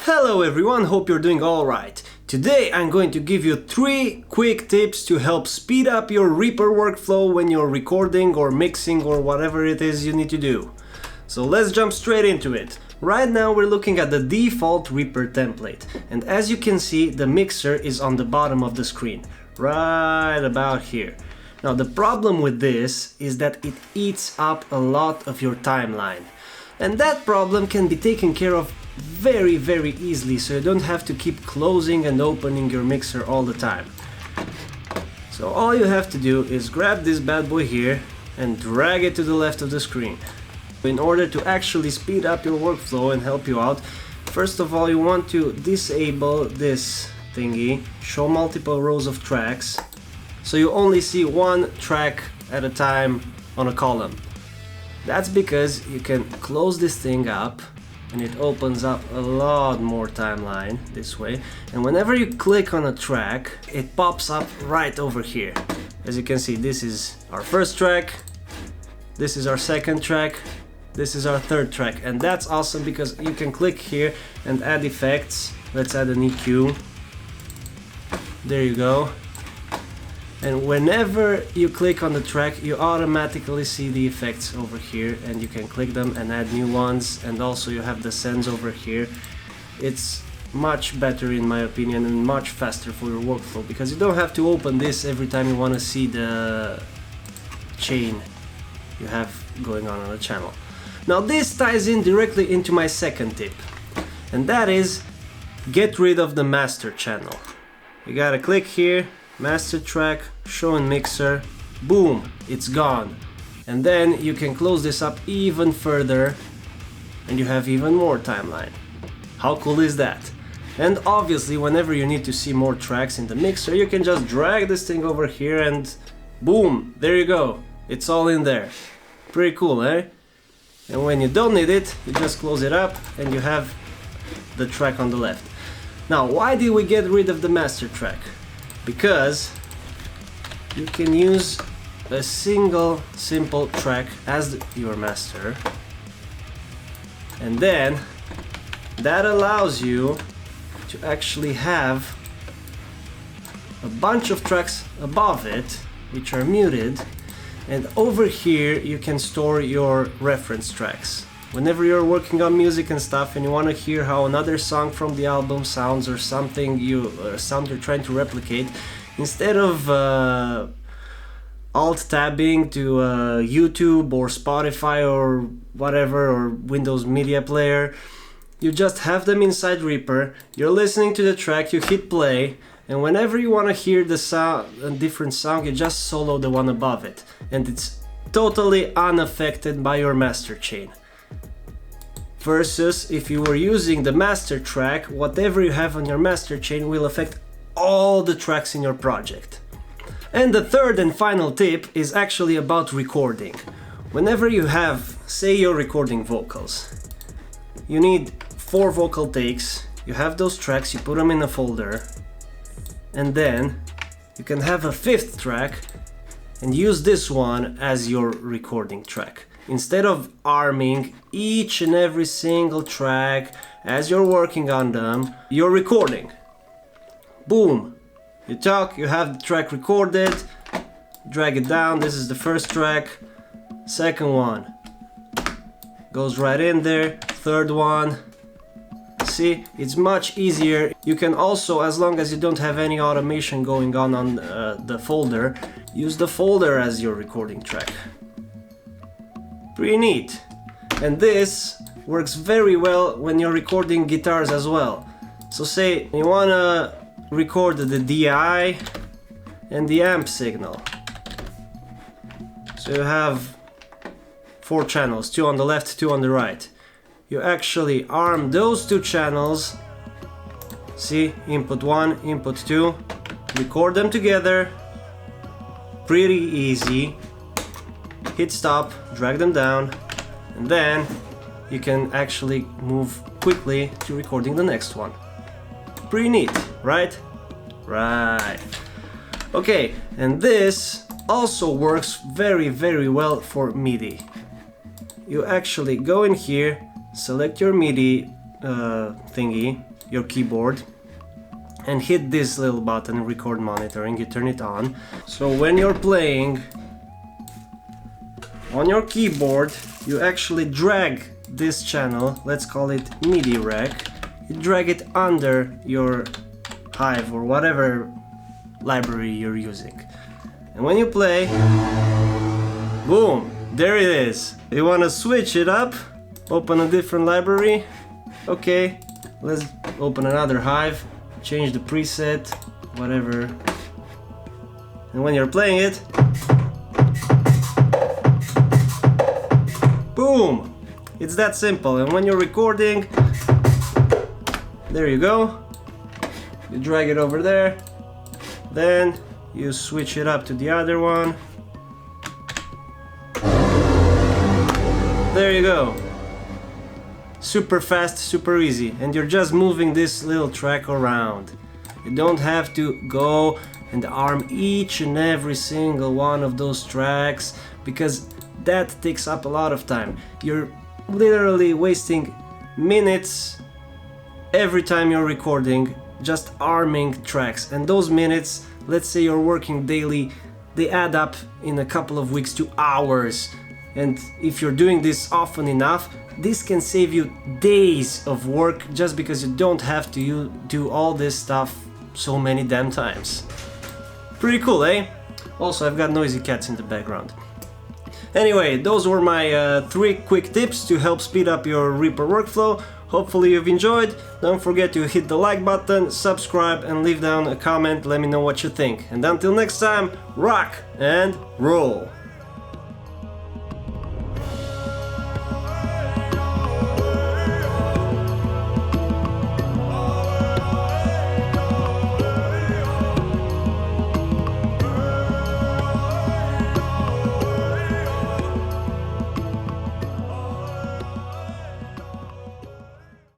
Hello everyone, hope you're doing alright. Today I'm going to give you 3 quick tips to help speed up your Reaper workflow when you're recording or mixing or whatever it is you need to do. So let's jump straight into it. Right now we're looking at the default Reaper template, and as you can see the mixer is on the bottom of the screen, right about here. Now the problem with this is that it eats up a lot of your timeline, and that problem can be taken care of very easily, so you don't have to keep closing and opening your mixer all the time. So all you have to do is grab this bad boy here and drag it to the left of the screen. In order to actually speed up your workflow and help you out, first of all you want to disable this thingy, show multiple rows of tracks, so you only see one track at a time on a column. That's because you can close this thing up and it opens up a lot more timeline this way, and whenever you click on a track it pops up right over here. As you can see, this is our first track, this is our second track, this is our third track, and that's awesome because you can click here and add effects. Let's add an EQ. There you go. And whenever you click on the track you automatically see the effects over here, and you can click them and add new ones, and also you have the sends over here. It's much better in my opinion and much faster for your workflow because you don't have to open this every time you want to see the chain you have going on the channel. Now this ties in directly into my second tip, and that is get rid of the master channel. You gotta click here, master track, show in mixer, boom, it's gone. And then you can close this up even further and you have even more timeline. How cool is that? And obviously whenever you need to see more tracks in the mixer you can just drag this thing over here and boom, there you go, it's all in there. Pretty cool, eh? And when you don't need it, you just close it up and you have the track on the left. Now, why did we get rid of the master track? Because you can use a single simple track as your master, and then that allows you to actually have a bunch of tracks above it which are muted, and over here you can store your reference tracks. Whenever you're working on music and stuff and you want to hear how another song from the album sounds, or something sound you're trying to replicate, instead of alt tabbing to YouTube or Spotify or whatever, or Windows Media Player, you just have them inside Reaper, you're listening to the track, you hit play, and whenever you want to hear the sound, a different song, you just solo the one above it, and it's totally unaffected by your master chain. Versus if you were using the master track, whatever you have on your master chain will affect all the tracks in your project. And the third and final tip is actually about recording. Whenever you have, say you're recording vocals, you need 4 vocal takes, you have those tracks, you put them in a folder, and then you can have a 5th track and use this one as your recording track. Instead of arming each and every single track as you're working on them, you're recording. Boom! You talk, you have the track recorded, drag it down, this is the first track, second one goes right in there, third one. See, it's much easier. You can also, as long as you don't have any automation going on the folder, use the folder as your recording track. Pretty neat. And this works very well when you're recording guitars as well. So say you wanna record the DI and the amp signal. So you have 4 channels, 2 on the left, 2 on the right. You actually arm those 2 channels. See, input 1, input 2, record them together. Pretty easy. Hit stop, drag them down, and then you can actually move quickly to recording the next one. Pretty neat, right? Right. Okay, and this also works very well for MIDI. You actually go in here, select your MIDI thingy, your keyboard and hit this little button, record monitoring, you turn it on. So when you're playing on your keyboard, you actually drag this channel, let's call it MIDI rack, you drag it under your Hive or whatever library you're using. And when you play, boom, there it is. You want to switch it up, open a different library. Okay, let's open another Hive, change the preset, whatever. And when you're playing it, boom! It's that simple. And when you're recording, there you go. You drag it over there, then you switch it up to the other one. There you go. Super fast, super easy, and you're just moving this little track around. You don't have to go and arm each and every single one of those tracks, because that takes up a lot of time. You're literally wasting minutes every time you're recording just arming tracks, and those minutes, let's say you're working daily, they add up in a couple of weeks to hours. And if you're doing this often enough, this can save you days of work just because you don't have to do all this stuff so many damn times. Pretty cool, eh? Also, I've got noisy cats in the background. Anyway, those were my 3 quick tips to help speed up your Reaper workflow. Hopefully you've enjoyed. Don't forget to hit the like button, subscribe, and leave down a comment. Let me know what you think. And until next time, rock and roll!